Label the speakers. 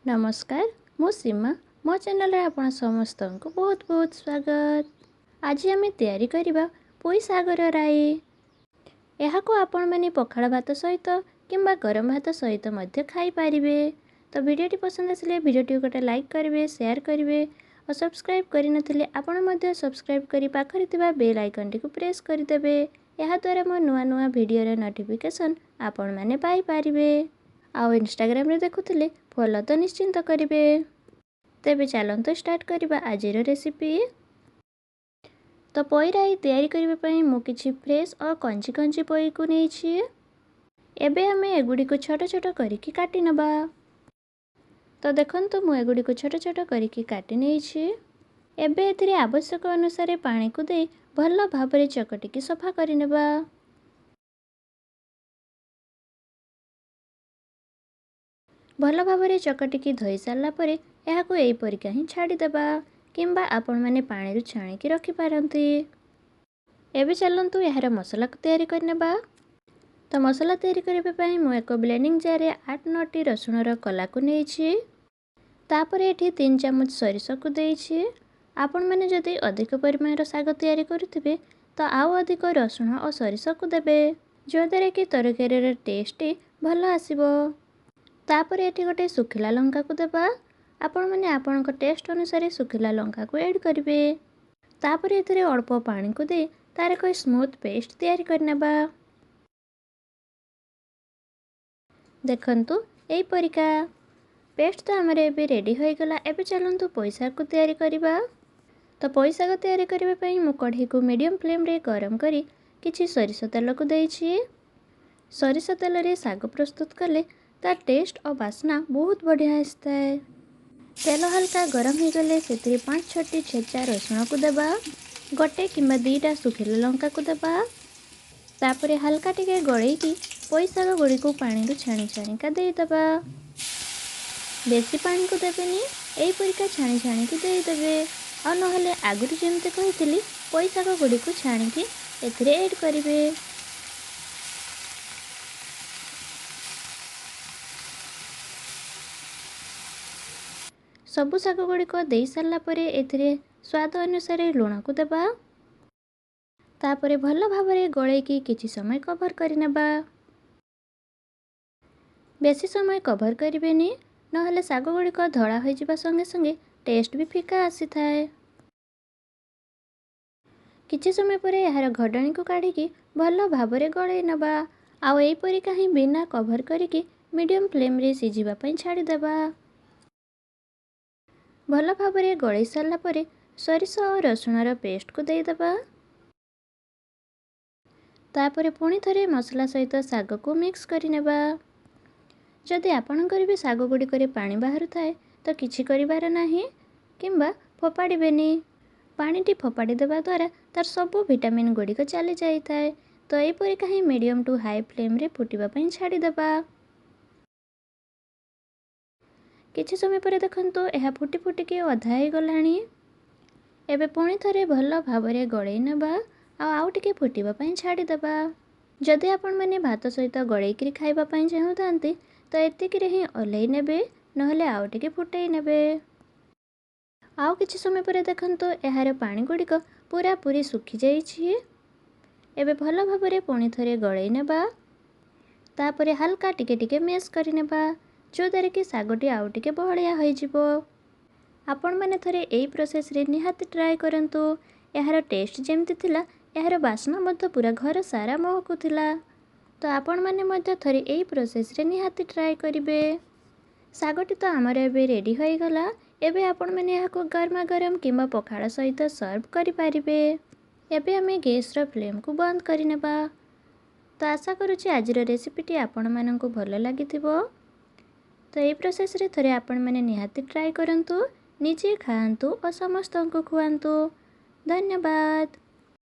Speaker 1: नमस्कार मु सीमा मो चैनल आपण समस्त को बहुत बहुत स्वागत। आज आम तैयारी करबा पोई सागर राई। यह को आपण मैंने पखाड़ भात सहित किंबा गरम भात सहित मध्य खाई पारिबे। तो वीडियोटी पसंद आसिले वीडियोटी गोटे लाइक करेंगे, शेयर करेंगे और सब्सक्राइब करि नथिले आपण मध्य सब्सक्राइब करी पाखरे थिबा बेल आइकन टी को प्रेस करदेवे। यह द्वारा मो नुआ नुआ वीडियो रे नोटिफिकेशन आपण माने पाई पारिबे। आउ इंस्टाग्राम रे देखुथिले फॉलो तो निश्चिंत करेंगे। तेबे चलंतु स्टार्ट करबा आजिर रेसिपी। तो पोई राई तैयारी करबा पई मु किछि फ्रेश और कंची कंची पोई को नै छी। एबे हमें एगुडी को छोट छोट करिकि काटी नबा। तो देखंतु मु एगुडी को छोट छोट करिकि काटी नै छी। एबे एथिरे आवश्यक अनुसार पानी को दे भल्ला भाबरे चकटिकी सफा करि नेबा। भल भाव चकटिकी धोई सारा पर यह परिका ही छाड़ीदेबा किंबा आपण मैंने पानी छाणिकी रखिपारती। एबे चलतु यार मसला तैयारी करनेबा। तो मसला तैयारी करने मु एक ब्लेंडिंग जार 8-9 रसुणर कला को नहीं। तापर एठी 3 चामच सरिष को देइछि। आपण मैंने जदि अधिक परिमाण साग तैयारी करुथिबे तो आउ अधिक रसुण और सरिष को देबे, जो द्वारा कि तरकारी टेस्ट भल आसीबो। तापर एठी गोटे सुखिला लंका को देबा। आपण मैंने आपण टेस्ट अनुसार सुखिला लंका को ऐड करेंगे। तापर एथिरे अल्प पानी को दे तार कोई स्मूथ पेस्ट तैयारी करनेबा। देखंतु एई परिका पेस्ट तो हमरे एबे रेडी होई गला। एबे चलंतु पैसा को तैयारी करबा। तो पैसा को तैयारी करबा पई मु कढ़ी को मीडियम फ्लेम रे गरम करी किछि सरिष तेल को देइछि। सरिष तेल रे साग प्रस्तुत कले तार टेस्ट और बास्ना बहुत बढ़िया आसता है। तेल हल्का गरम हो गले से 5-6 छेचा रसुण को देबा। गोटे किंबा 2टा सुखिला लंका को देबा। तापरे हल्का टिके गळेकी पोई साग गुड़ी को पानी रू छाणी छाणिका देदेबा। बेसी पानी को देबेनी, एई परिका छाणी छाणिकी देदेबे। और नहले आगुरी जेमते कहितली पोई साग गुड़ी को छाणिकी एथिरे ऐड करिवे। सबु शाग गुड़िक दे सारा पर एथिरे स्वाद अनुसार लुण को देबा। तापरे भल भावरे गळेकी किछि समय कवर करिनेबा। बेसी समय कवर करिवेनी, नहले शाग गुड़िक धड़ा हो जिबा संगे संगे टेस्ट भी फिका आसी थाए। किछि समय पर यार घडणी को काढ़िकी भल भावरे गळेई नबा। आउ एई परिका ही बिना कवर करिकी मीडियम फ्लेम रे सिझिबा पई छाड़ी देबा। भल भावरे गळेई सारा पर सरिष और रसुणर पेस्ट को देदेबा। तापरे पुणी थरे मसला सहित साग को मिक्स करिनेबा। जदि आपणकर भी साग गुड़िक पानी बाहर थाए तो किछि करिबार नाही किंबा फोपाड़िबेनी। पानीटी फोपाड़ी देबा द्वारा तार सबु विटामिन गुड़िक चली जाई थाए। तो एई परिका ही मीडियम टू हाई फ्लेम रे फुटिबा पई छाड़ी देबा। किछि समय पर देखंतु एहा फुटी फुटिकी अधा हो गलानी। एबे पुणी थरे भल भावरे गळेई नेबा आउ टिके फुटिबा पई छाड़ी देबा। जदि आपण मैंने भात सहित गळेइकरी खाइबा पई चाहुतांती तो एतिकिरे ही ओल्हेई नेबे, नहले आउ टिके फुटेई नेबे। आउ किछि समय पर देखंतु एहार पानी गुड़िक पूरा पूरी सुखी जाइछि। एबे भल भावरे पुणी थरे गळेई नेबा। तापरे हल्का टिके टिके मैश करि नेबा, जो द्वारा कि सागटी आउ टिके बहलिया होई जिवो। आपण माने थरे एई प्रोसेस रे निहाती ट्राई करंतु। एहार टेस्ट जेमति थिला एहार बास्ना मध्य पूरा घर सारा महकुथिला। तो आपण माने मध्य थरे एई प्रोसेस रे निहाती ट्राई करिवे। सागटी तो आमर एबे रेडी होई गला। एबे आपण माने याको गरमा गरम किंबा पखाड़ा सहित सर्व करि पारिबे। एबे हमें गैस रो फ्लेम को बंद करि नेबा। तो आशा करूची आजिर रेसिपीटी आपण माननकु भल लागिथिबो। तो एई प्रोसेस रे थरे आपण माने निहाती ट्राई करंतु, निजे खाआंतु और समस्तंकु खुआंतु। धन्यवाद।